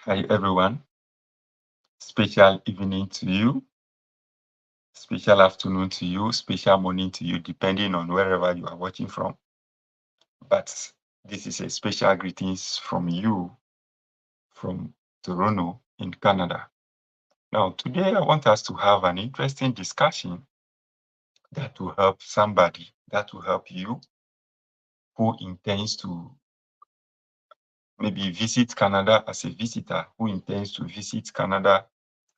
Hi everyone, special evening to you, special afternoon to you, special morning to you, depending on wherever you are watching from. But this is a special greetings from you from Toronto in Canada. Now, today I want us to have an interesting discussion that will help somebody, that will help you who intends to maybe visit Canada as a visitor, who intends to visit Canada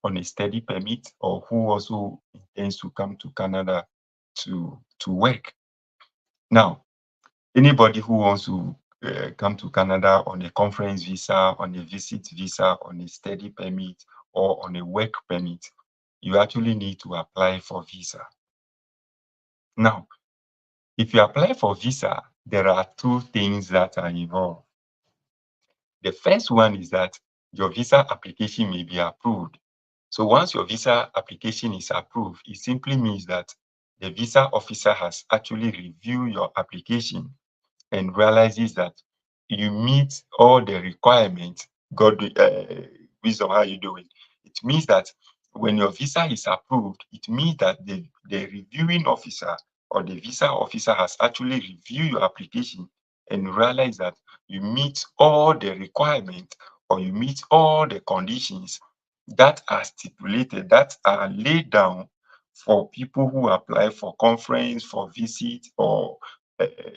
on a study permit, or who also intends to come to Canada to work. Now, anybody who wants to come to Canada on a conference visa, on a visit visa, on a study permit, or on a work permit, you actually need to apply for visa. Now, if you apply for visa, there are two things that are involved. The first one is that your visa application may be approved. So once your visa application is approved, it simply means that the visa officer has actually reviewed your application and realizes that you meet all the requirements. God, wisdom, how you doing? It means that when your visa is approved, it means that the reviewing officer or the visa officer has actually reviewed your application and realized that you meet all the requirements or you meet all the conditions that are stipulated, that are laid down for people who apply for conference, for visit, or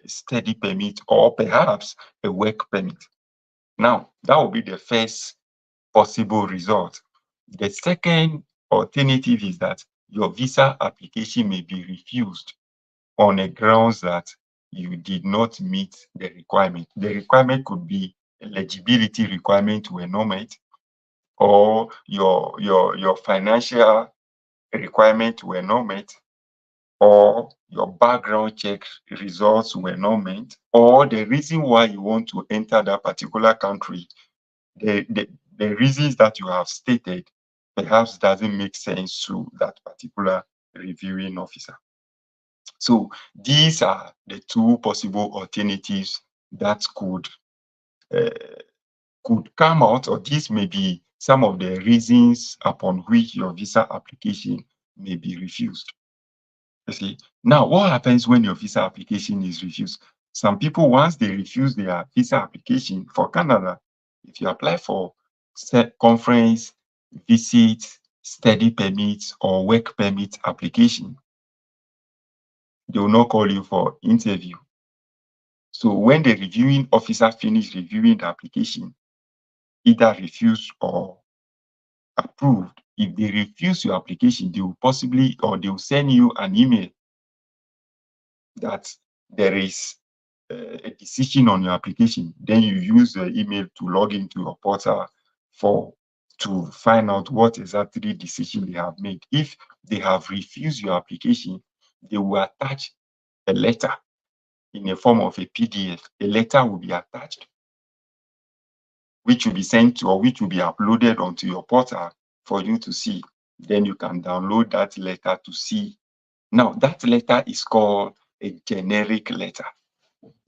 study permit, or perhaps a work permit. Now, that will be the first possible result. The second alternative is that your visa application may be refused on the grounds that you did not meet the requirement. The requirement could be eligibility requirement were not met, or your financial requirement were not met, or your background check results were not met, or the reason why you want to enter that particular country, the reasons that you have stated perhaps doesn't make sense to that particular reviewing officer. So these are the two possible alternatives that uh, could come out, or these may be some of the reasons upon which your visa application may be refused. You see, now what happens when your visa application is refused? Some people, once they refuse their visa application for Canada, if you apply for conference, visit, study permits, or work permit application, they will not call you for interview. So when the reviewing officer finish reviewing the application, either refuse or approved, if they refuse your application, they will possibly, or they will send you an email that there is a decision on your application. Then you use the email to log into your portal to find out what exactly decision they have made. If they have refused your application, they will attach a letter in the form of a PDF. A letter will be attached, which will be sent to, or which will be uploaded onto your portal for you to see. Then you can download that letter to see. Now, that letter is called a generic letter.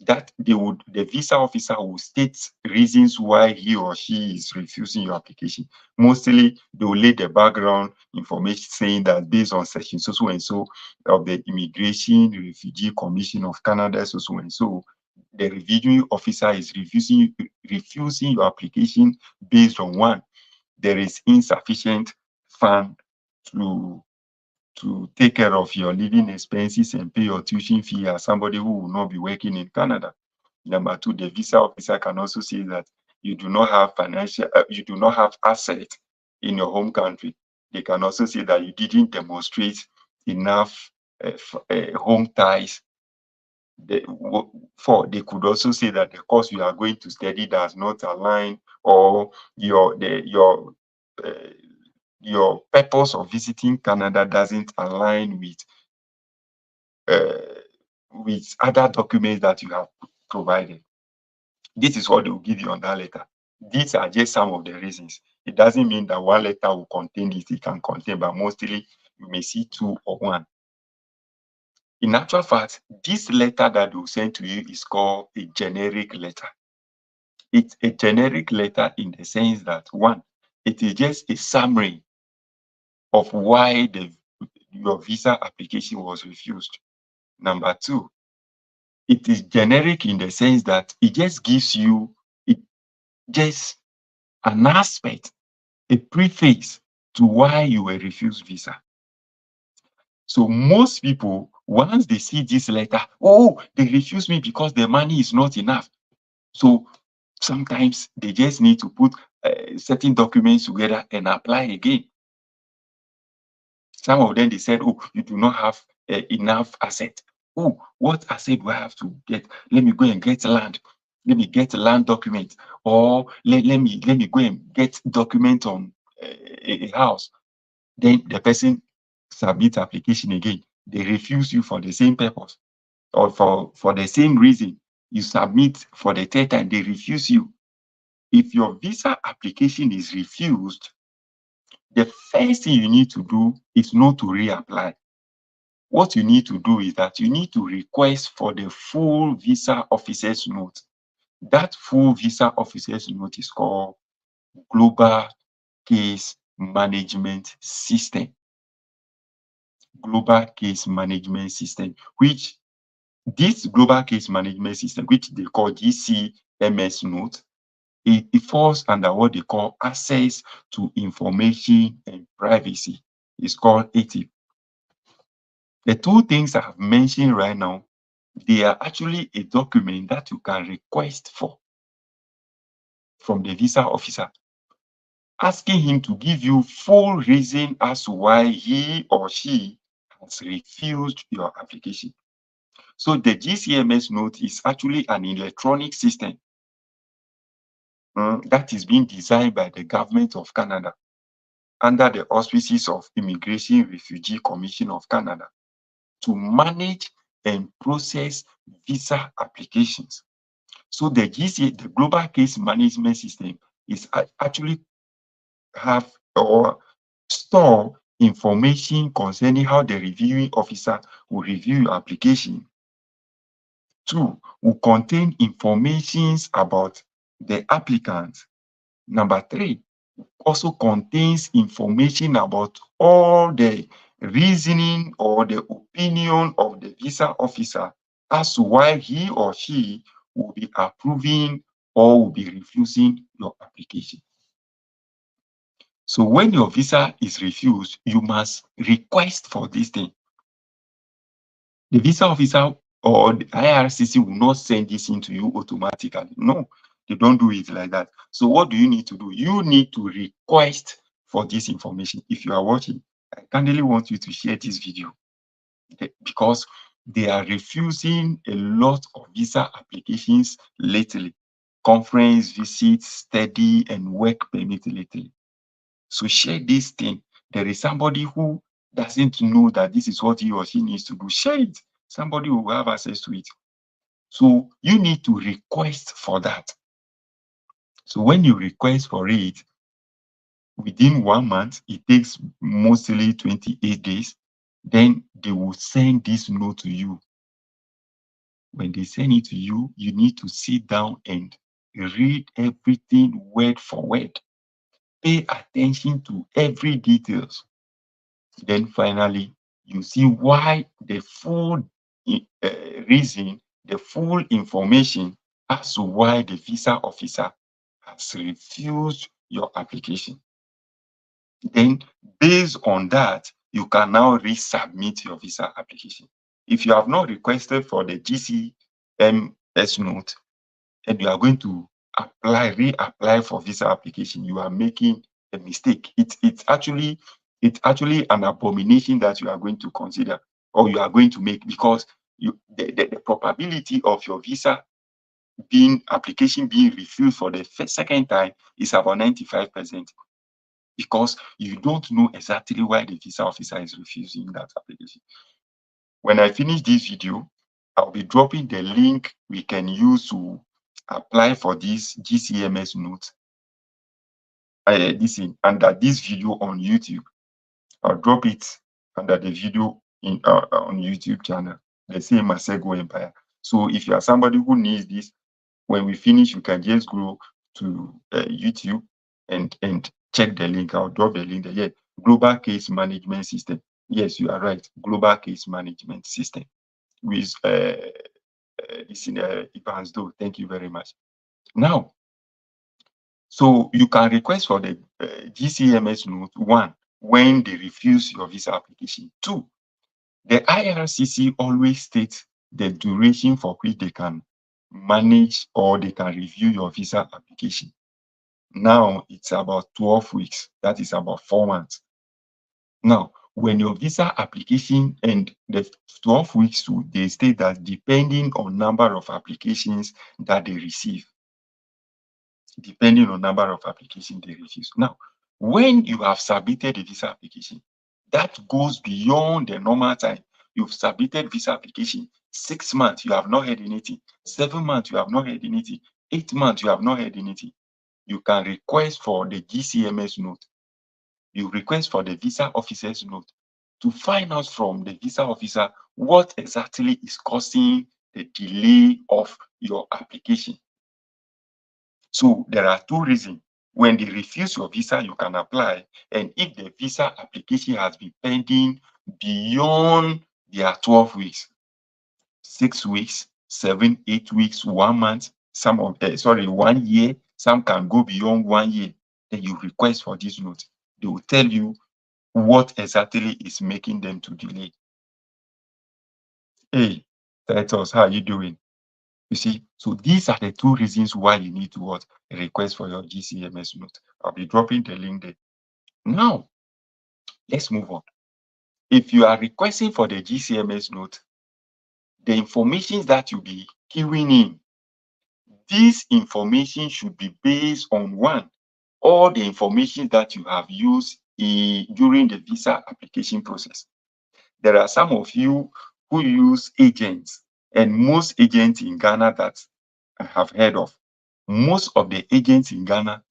That the visa officer will state reasons why he or she is refusing your application. Mostly, they will lay the background information saying that based on section so and so of the Immigration Refugee Commission of Canada, so and so, the reviewing officer is refusing your application based on one, there is insufficient fund to take care of your living expenses and pay your tuition fee as somebody who will not be working in Canada. Number two, the visa officer can also say that you do not have you do not have assets in your home country. They can also say that you didn't demonstrate enough home ties. They could also say that the course you are going to study does not align, or uh, your purpose of visiting Canada doesn't align with other documents that you have provided. This is what they will give you on that letter. These are just some of the reasons. It doesn't mean that one letter will contain it. It can contain, but mostly you may see two or one. In actual fact, this letter that they will send to you is called a generic letter. It's a generic letter in the sense that, one, it is just a summary of why your visa application was refused. Number two, it is generic in the sense that it just gives you just an aspect, a preface to why you were refused visa. So most people, once they see this letter, oh, they refuse me because the money is not enough. So sometimes they just need to put certain documents together and apply again. Some of them, they said, oh, you do not have enough asset. Oh, what asset do I have to get? Let me go and get land. Let me get a land document. Or let me go and get document on a house. Then the person submits application again. They refuse you for the same purpose or for the same reason. You submit for the third time, they refuse you. If your visa application is refused, the first thing you need to do is not to reapply. What you need to do is that you need to request for the full visa officer's note. That full visa officer's note is called Global Case Management System. Global Case Management System, which this Global Case Management System, which they call GCSM NOTE, it falls under what they call Access to Information and Privacy. It's called ATIP. The two things I have mentioned right now, they are actually a document that you can request for from the visa officer, asking him to give you full reason as to why he or she has refused your application. So the GCMS note is actually an electronic system that is being designed by the government of Canada under the auspices of Immigration Refugee Commission of Canada to manage and process visa applications. So the Global Case Management System, is actually have or store information concerning how the reviewing officer will review your application. Two, will contain information about the applicant. Number three, also contains information about all the reasoning or the opinion of the visa officer as to why he or she will be approving or will be refusing your application. So when your visa is refused, you must request for this thing. The visa officer or the IRCC will not send this in to you automatically. No, they don't do it like that. So what do you need to do? You need to request for this information. If you are watching, I kindly want you to share this video because they are refusing a lot of visa applications lately. Conference visits, study, and work permit lately. So share this thing. There is somebody who doesn't know that this is what he or she needs to do. Share it. Somebody will have access to it. So you need to request for that. So when you request for it, within 1 month, it takes mostly 28 days, then they will send this note to you. When they send it to you, you need to sit down and read everything word for word. Pay attention to every details. Then finally, you see why the full reason, the full information as to why the visa officer has refused your application. Then, based on that, you can now resubmit your visa application. If you have not requested for the GCMS note and you are going to reapply for visa application, you are making a mistake. It's actually an abomination that you are going to consider or you are going to make, because the probability of your visa application being refused for the second time is about 95%, because you don't know exactly why the visa officer is refusing that application. When I finish this video, I'll be dropping the link we can use to apply for this GCMS note. Under this video on YouTube. I'll drop it under the video on YouTube channel, the same as Sego Empire. So if you are somebody who needs this, when we finish, you can just go to YouTube and check the link. I'll drop the link there. Yeah, Global Case Management System. Yes, you are right. Global Case Management System with this in Evans Do. Thank you very much. Now, so you can request for the GCMS note 1 when they refuse your visa application. 2, the IRCC always states the duration for which they can manage or they can review your visa application. Now it's about 12 weeks. That is about 4 months. Now, when your visa application and the 12 weeks, they state that depending on number of applications that they receive, depending on number of applications they refuse. Now, when you have submitted a visa application, that goes beyond the normal time. You've submitted visa application, 6 months, you have not heard anything. 7 months, you have not heard anything. 8 months, you have not heard anything. You can request for the GCMS note. You request for the visa officer's note to find out from the visa officer what exactly is causing the delay of your application. So there are 2 reasons. When they refuse your visa, you can apply. And if the visa application has been pending beyond their 12 weeks, 6 weeks, 7, 8 weeks, 1 month, 1 year, some can go beyond 1 year, then you request for this note. They will tell you what exactly is making them to delay. Hey, Titus, how are you doing? You see, so these are the 2 reasons why you need to request for your GCMS note. I'll be dropping the link there. Now, let's move on. If you are requesting for the GCMS note, the information that you'll be queuing in, this information should be based on 1, all the information that you have used during the visa application process. There are some of you who use agents, and most agents in Ghana that I have heard of, most of the agents in Ghana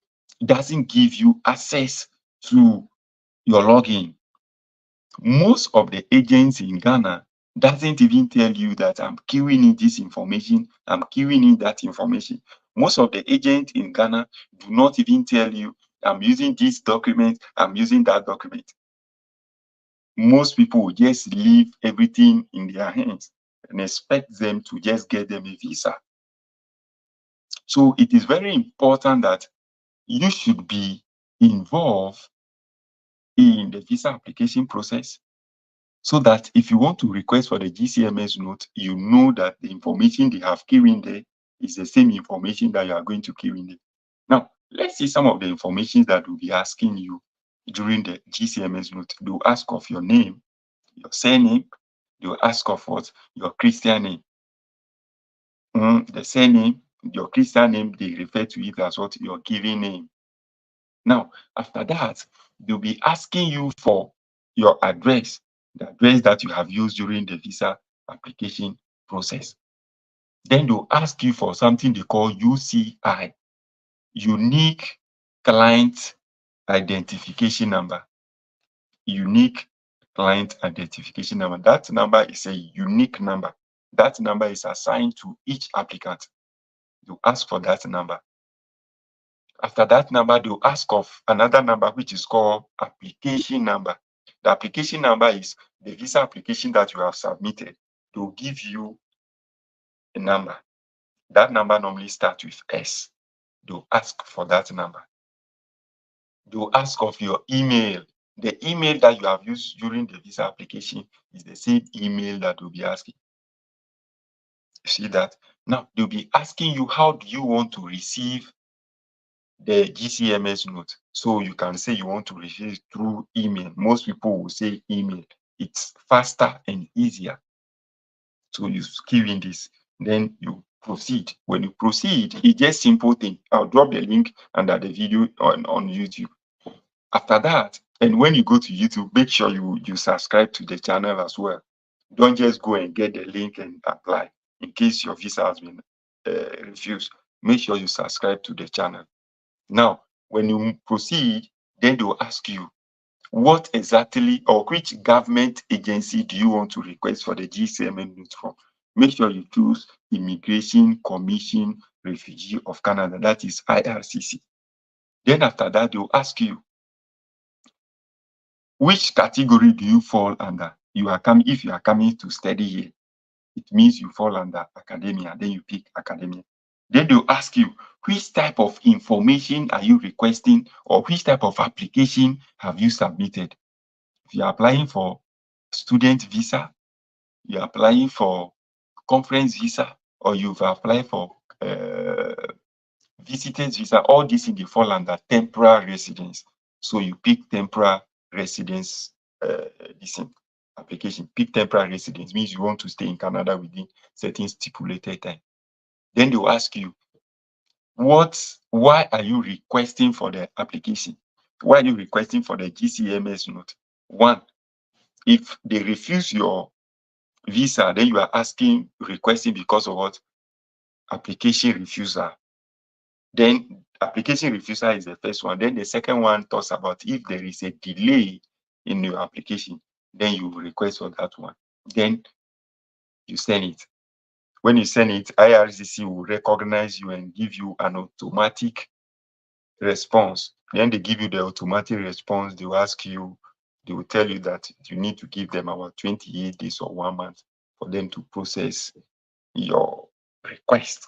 doesn't give you access to your login. Most of the agents in Ghana doesn't even tell you that I'm queuing in this information, I'm queuing in that information. Most of the agents in Ghana do not even tell you I'm using this document, I'm using that document. Most people will just leave everything in their hands and expect them to just get them a visa. So it is very important that you should be involved in the visa application process, so that if you want to request for the GCMS note, you know that the information they have keyed in there is the same information that you are going to key in there. Now, let's see some of the information that will be asking you during the GCMS note. They'll ask of your name, your surname. They'll ask of what? Your Christian name. The surname, your Christian name, they refer to it as what? Your given name. Now, after that, they'll be asking you for your address, the address that you have used during the visa application process. Then they'll ask you for something they call UCI, Unique Client Identification Number. Unique Client Identification Number. That number is a unique number. That number is assigned to each applicant. You ask for that number. After that number, they'll ask of another number, which is called application number. The application number is the visa application that you have submitted. They'll give you a number. That number normally starts with S. They'll ask for that number. They'll ask of your email. The email that you have used during the visa application is the same email that they'll be asking. You see that? Now, they'll be asking you, how do you want to receive the GCMS note? So you can say you want to receive through email. Most people will say email. It's faster and easier. So you key in this, then you proceed. When you proceed, it's just simple thing. I'll drop the link under the video on YouTube. After that, and when you go to YouTube, make sure you subscribe to the channel as well. Don't just go and get the link and apply. In case your visa has been refused, make sure you subscribe to the channel. Now, when you proceed, then they'll ask you, what exactly or which government agency do you want to request for the GCMN note from? make sure you choose Immigration Commission Refugee of Canada, that is IRCC. Then after that, they'll ask you, which category do you fall under? If you are coming to study here, it means you fall under academia, then you pick academia. Then they'll ask you, which type of information are you requesting, or which type of application have you submitted? If you're applying for student visa, you're applying for conference visa, or you've applied for visitors visa, all these things, they fall under temporary residence. So you pick temporary residence application. Pick temporary residence means you want to stay in Canada within certain stipulated time. Then they will ask you, why are you requesting for the application? Why are you requesting for the GCMS note? One, if they refuse your visa, then you are requesting because of what? Application refusal. Then application refusal is the first one. Then the second one talks about if there is a delay in your application, then you request for that one. Then you send it. When you send it, IRCC will recognize you and give you an automatic response. Then they give you the automatic response. They will ask you, they will tell you that you need to give them about 28 days or 1 month for them to process your request.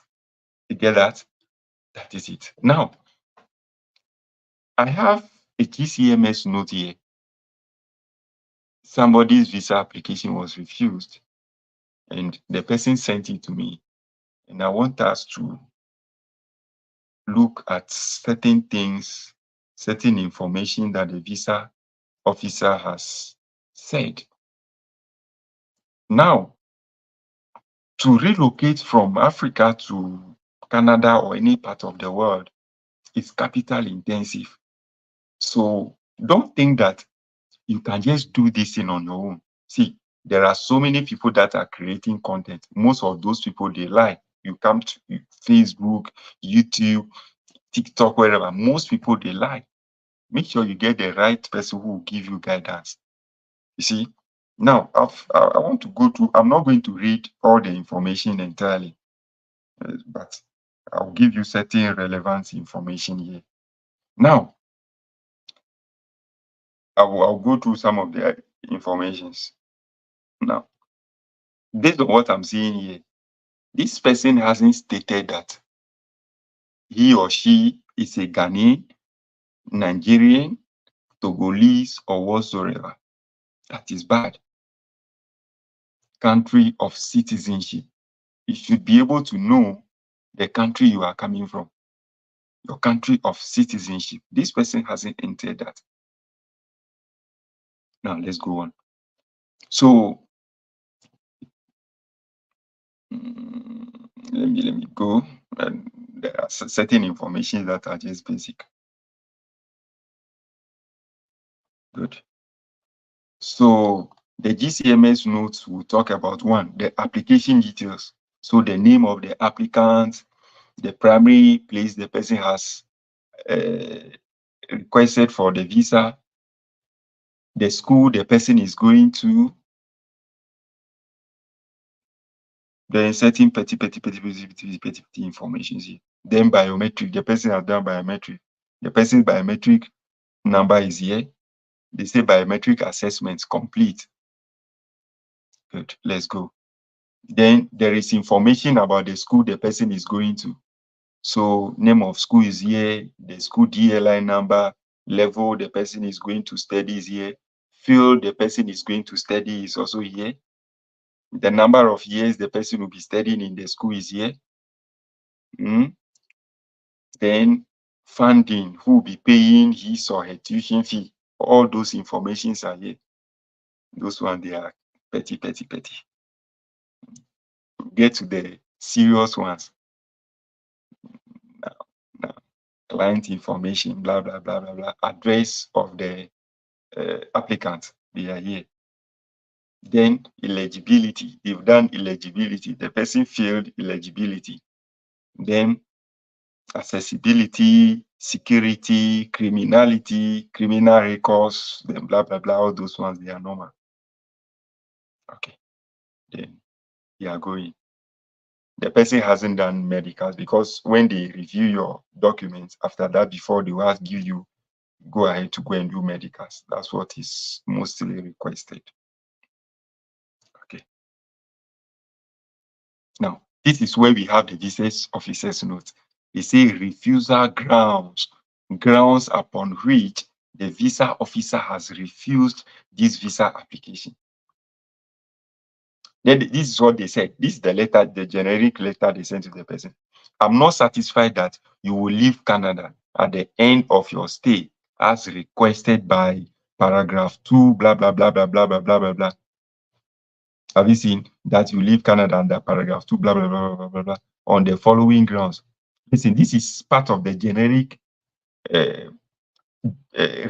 You get that? That is it. Now, I have a GCMS note here. Somebody's visa application was refused, and the person sent it to me. And I want us to look at certain things, certain information that the visa officer has said. Now, to relocate from Africa to Canada or any part of the world is capital intensive. So don't think that you can just do this thing on your own. See, there are so many people that are creating content. Most of those people, they lie. You come to Facebook, YouTube, TikTok, wherever. Most people, they lie. Make sure you get the right person who will give you guidance. You see, now I want to go through, I'm not going to read all the information entirely, but I'll give you certain relevant information here. Now, I'll go through some of the informations. Now, based on what I'm seeing here, this person hasn't stated that he or she is a Ghanaian, Nigerian, Togolese, or whatsoever. That is bad. Country of citizenship. You should be able to know the country you are coming from, your country of citizenship. This person hasn't entered that. Now, let's go on. So, let me go. And there are certain information that are just basic. Good. So the GCMS notes will talk about one, the application details. So the name of the applicant, the primary place the person has requested for the visa, the school the person is going to, then certain petty information here. Then biometric, the person has done biometric. The person's biometric number is here. They say biometric assessment complete. Good, let's go. Then there is information about the school the person is going to. So name of school is here, the school DLI number, level the person is going to study is here, field the person is going to study is also here. The number of years the person will be studying in the school is here. Then funding, who will be paying his or her tuition fee. All those informations are here. Those ones, they are petty. Get to the serious ones. Now, client information, blah, blah, blah, blah, blah. Address of the applicant, they are here. Then eligibility, they've done eligibility. The person failed eligibility. Then accessibility, security, criminality, criminal records, then blah, blah, blah. All those ones, they are normal. Okay. Then you are going. The person hasn't done medicals, because when they review your documents after that, before they will give you go ahead to go and do medicals. That's what is mostly requested. Okay. Now, this is where we have the visa officer's note. They say refusal grounds, grounds upon which the visa officer has refused this visa application. Then this is what they said. This is the letter, the generic letter they sent to the person. I'm not satisfied that you will leave Canada at the end of your stay as requested by paragraph 2, blah, blah, blah, blah, blah, blah, blah, blah, blah. Have you seen that you leave Canada under paragraph 2, blah, blah, blah, blah, blah, blah, on the following grounds? Listen, this is part of the generic uh,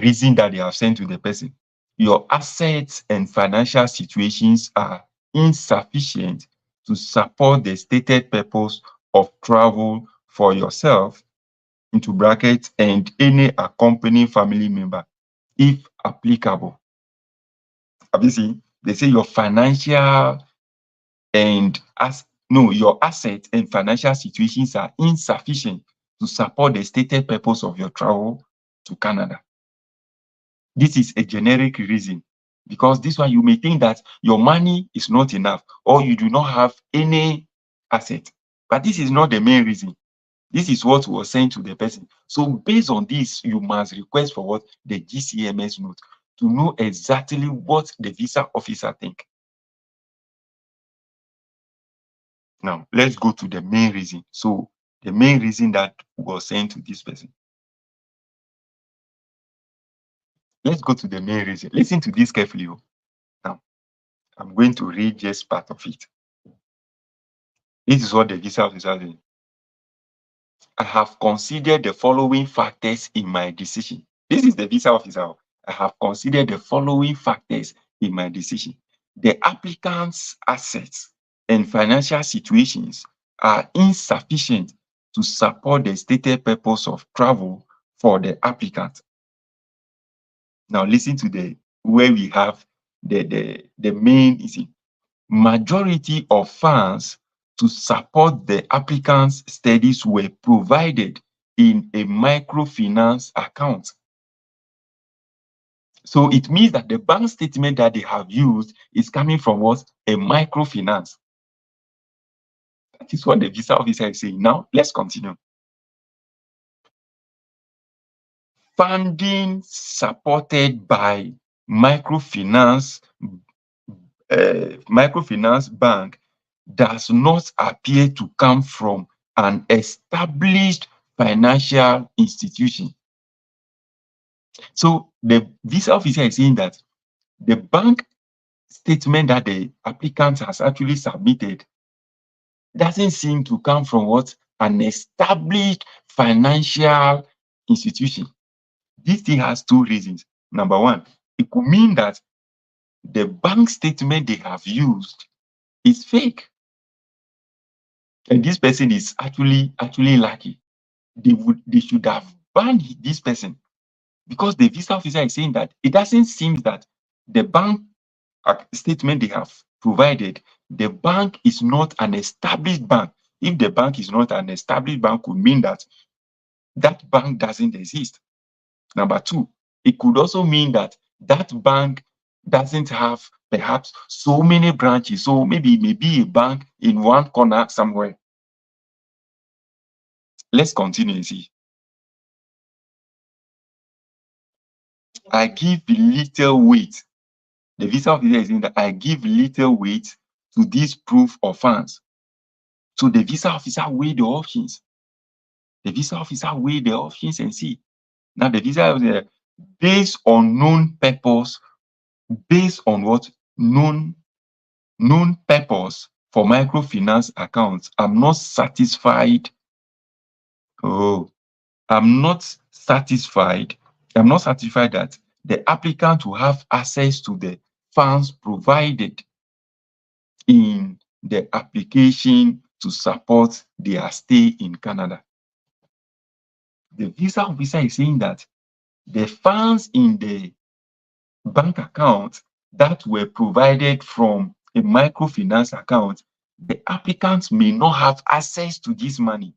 reason that they have sent to the person. Your assets and financial situations are insufficient to support the stated purpose of travel for yourself, into brackets, and any accompanying family member, if applicable. Have you seen? They say your financial and your assets and financial situations are insufficient to support the stated purpose of your travel to Canada. This is a generic reason, because this one you may think that your money is not enough or you do not have any asset, but this is not the main reason. This is what was sent to the person. So based on this, you must request for what? The GCMS note, to know exactly what the visa officer think. Now, let's go to the main reason. So the main reason that was sent to this person. Let's go to the main reason. Listen to this carefully. Now, I'm going to read just part of it. This is what the visa officer said. I have considered the following factors in my decision. This is the visa officer. I have considered the following factors in my decision. The applicant's assets and financial situations are insufficient to support the stated purpose of travel for the applicant. Now listen to where we have the main issue. Majority of funds to support the applicant's studies were provided in a microfinance account. So it means that the bank statement that they have used is coming from what? A microfinance. That is what the visa officer is saying. Now, let's continue. Funding supported by microfinance bank does not appear to come from an established financial institution. So the visa officer is saying that the bank statement that the applicant has actually submitted doesn't seem to come from what? An established financial institution. This thing has two reasons. Number one, it could mean that the bank statement they have used is fake. And this person is actually lucky. They should have banned this person, because the visa officer is saying that it doesn't seem that the bank statement they have provided, the bank is not an established bank. If the bank is not an established bank, could mean that that bank doesn't exist. Number two, it could also mean that that bank doesn't have perhaps so many branches. So maybe a bank in one corner somewhere. Let's continue and see. I give little weight. The visa officer is saying that I give little weight to this proof of funds. So the visa officer weigh the options. The visa officer weigh the options and see. Now the visa officer, based on known purpose, based on what? Known purpose for microfinance accounts, I'm not satisfied. I'm not satisfied that the applicant will have access to the funds provided in the application to support their stay in Canada. The visa officer is saying that the funds in the bank account that were provided from a microfinance account the applicant may not have access to this money.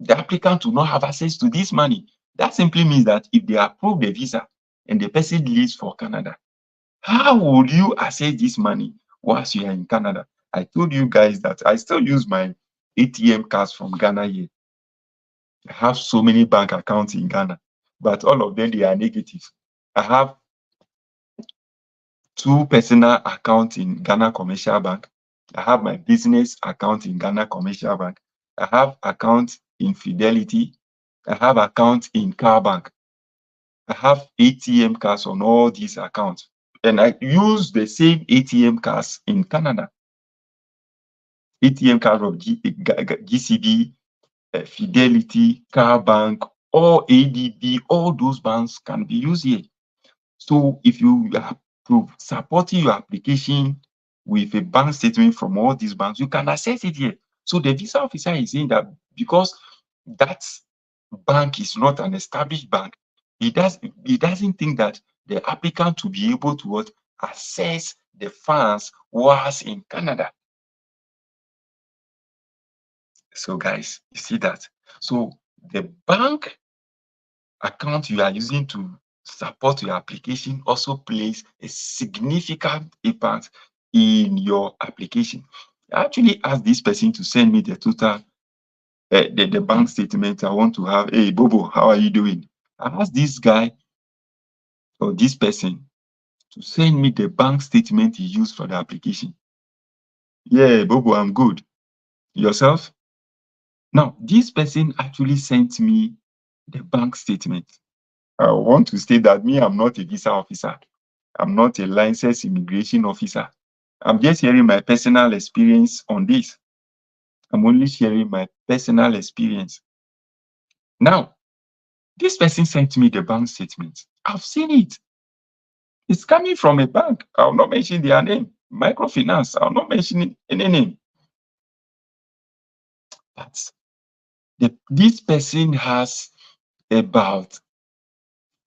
The applicant will not have access to this money. That simply means that if they approve the visa and the person leaves for Canada, how would you access this money once you are in Canada? I told you guys that I still use my ATM cards from Ghana here. I have so many bank accounts in Ghana, but all of them, they are negative. I have 2 personal accounts in Ghana Commercial Bank. I have my business account in Ghana Commercial Bank. I have accounts in Fidelity. I have accounts in Car Bank. I have ATM cards on all these accounts. And I use the same ATM cards in Canada. ATM card of GCB, Fidelity, Car Bank, or ADB, all those banks can be used here. So if you are supporting your application with a bank statement from all these banks, you can access it here. So the visa officer is saying that because that bank is not an established bank, he doesn't think that the applicant will be able to access the funds whilst in Canada. So guys, you see that? So the bank account you are using to support your application also plays a significant impact in your application. I actually asked this person to send me the total, the bank statement I want to have. Hey, Bobo, how are you doing? I asked this guy or this person to send me the bank statement he used for the application. Yeah, Bobo, I'm good. Yourself? Now, this person actually sent me the bank statement. I want to state that me, I'm not a visa officer. I'm not a licensed immigration officer. I'm just sharing my personal experience on this. I'm only sharing my personal experience. Now, this person sent me the bank statement. I've seen it. It's coming from a bank. I'll not mention their name. Microfinance. I'll not mention any name. But this person has about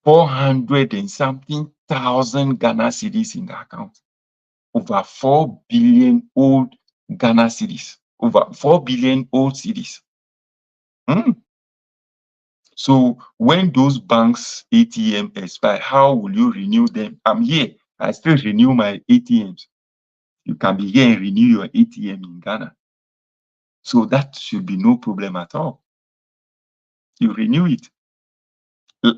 400 and something thousand Ghana cedis in the account. Over 4 billion old Ghana cedis. Over 4 billion old cedis. So when those banks ATM expire, how will you renew them? I'm here. I still renew my ATMs. You can be here and renew your ATM in Ghana. So that should be no problem at all. You renew it.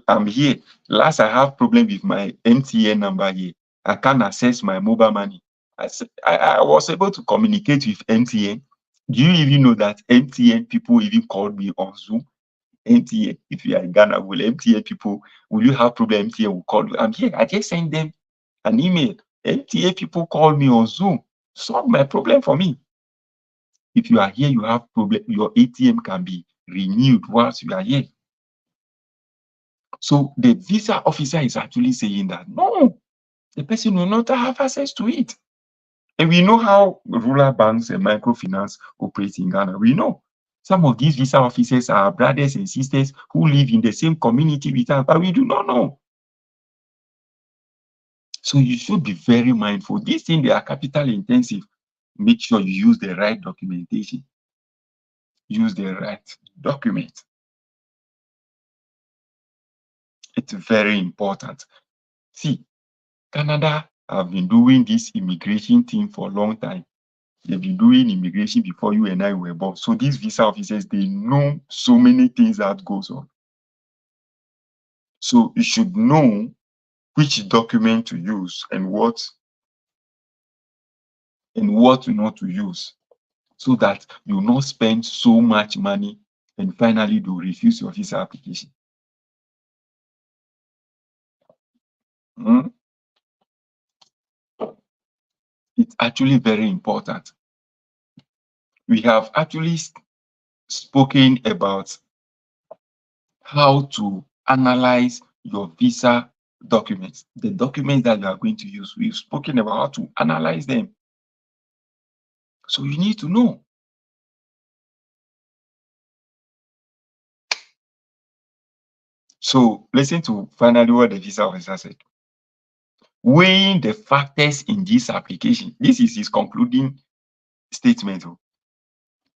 I'm here. Last I have problem with my MTN number here. I can't access my mobile money. I was able to communicate with MTN. Do you even know that MTN people even called me on Zoom? MTN, if you are in Ghana, will MTN people, will you have problem? MTN will call you. I'm here. I just send them an email. MTN people call me on Zoom. Solve my problem for me. If you are here, you have problem. Your ATM can be renewed whilst you are here. So the visa officer is actually saying that no, the person will not have access to it. And we know how rural banks and microfinance operate in Ghana. We know some of these visa officers are brothers and sisters who live in the same community with us, but we do not know. So you should be very mindful. These things, they are capital intensive. Make sure you use the right documentation. Use the right document. It's very important. See, Canada have been doing this immigration thing for a long time. They've been doing immigration before you and I were born. So these visa officers, they know so many things that goes on. So you should know which document to use and what not to use, so that you will not spend so much money and finally do refuse your visa application. It's actually very important. We have actually spoken about how to analyze your visa documents, the documents that you are going to use. We've spoken about how to analyze them. So you need to know. So listen to finally what the visa officer said. Weighing the factors in this application. This is his concluding statement.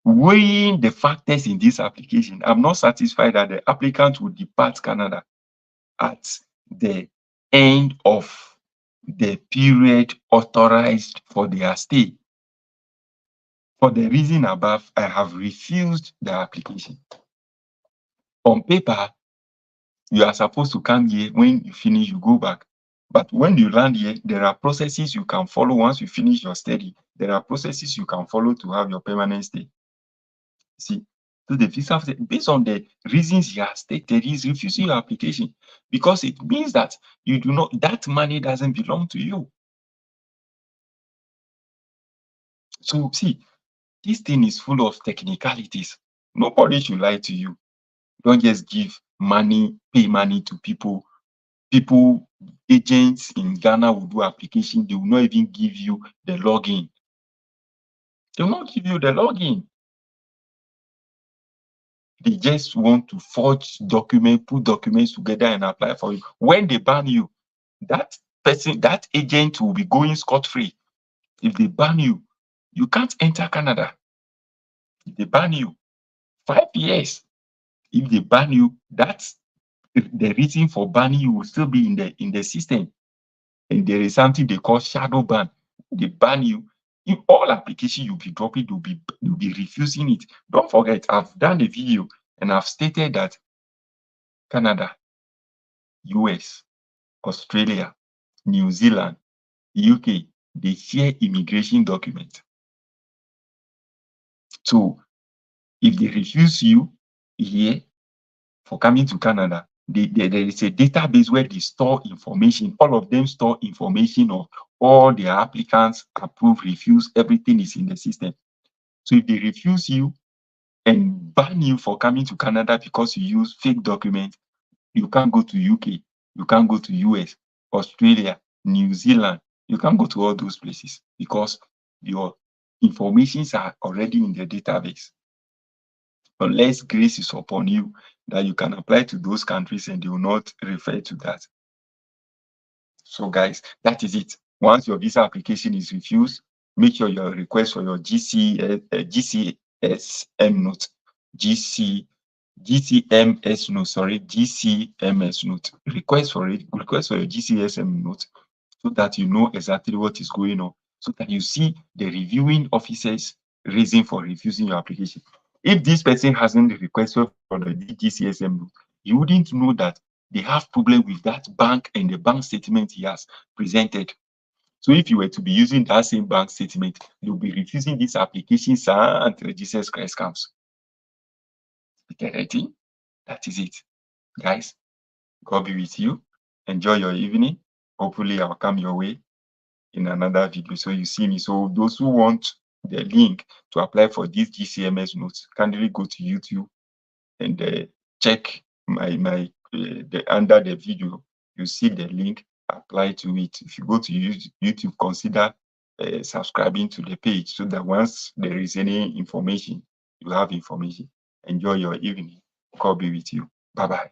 Weighing the factors in this application, I'm not satisfied that the applicant will depart Canada at the end of the period authorized for their stay. For the reason above, I have refused the application. On paper, you are supposed to come here. When you finish, you go back. But when you land here, there are processes you can follow once you finish your study. There are processes you can follow to have your permanent stay. See, so the visa, based on the reasons he has stated, he's refusing your application because it means that you do not, that money doesn't belong to you. So see, this thing is full of technicalities. Nobody should lie to you. Don't just give money, pay money to people. People, agents in Ghana will do application. They will not even give you the login. They will not give you the login. They just want to forge documents, put documents together and apply for you. When they ban you, that person, that agent will be going scot-free. If they ban you, you can't enter Canada. If they ban you, 5 years. If they ban you, that's the reason for banning you will still be in the system. And there is something they call shadow ban. They ban you. In all applications you'll be dropping, you'll be refusing it. Don't forget, I've done the video and I've stated that Canada, US, Australia, New Zealand, UK, they share immigration documents. So if they refuse you here for coming to Canada, there is a database where they store information. All of them store information of all the applicants, approve, refuse, everything is in the system. So if they refuse you and ban you for coming to Canada because you use fake documents, you can't go to UK, you can't go to US, Australia, New Zealand, you can't go to all those places because your informations are already in the database. Unless grace is upon you that you can apply to those countries and they will not refer to that. So guys, that is it. Once your visa application is refused, make sure your request for your GCSM note, GCMS note, sorry, GCMS note. Request for your GCSM note so that you know exactly what is going on, so that you see the reviewing officer's reason for refusing your application. If this person hasn't requested for the GCSM note, you wouldn't know that they have problem with that bank and the bank statement he has presented. So if you were to be using that same bank statement, you'll be refusing this application, sir, until Jesus Christ comes. Okay, that is it. Guys, God be with you. Enjoy your evening. Hopefully I'll come your way in another video so you see me. So those who want the link to apply for these GCMS notes, kindly go to YouTube and check my under the video. You see the link, apply to it. If you go to YouTube, consider subscribing to the page so that once there is any information, you have information. Enjoy your evening. God be with you. Bye-bye.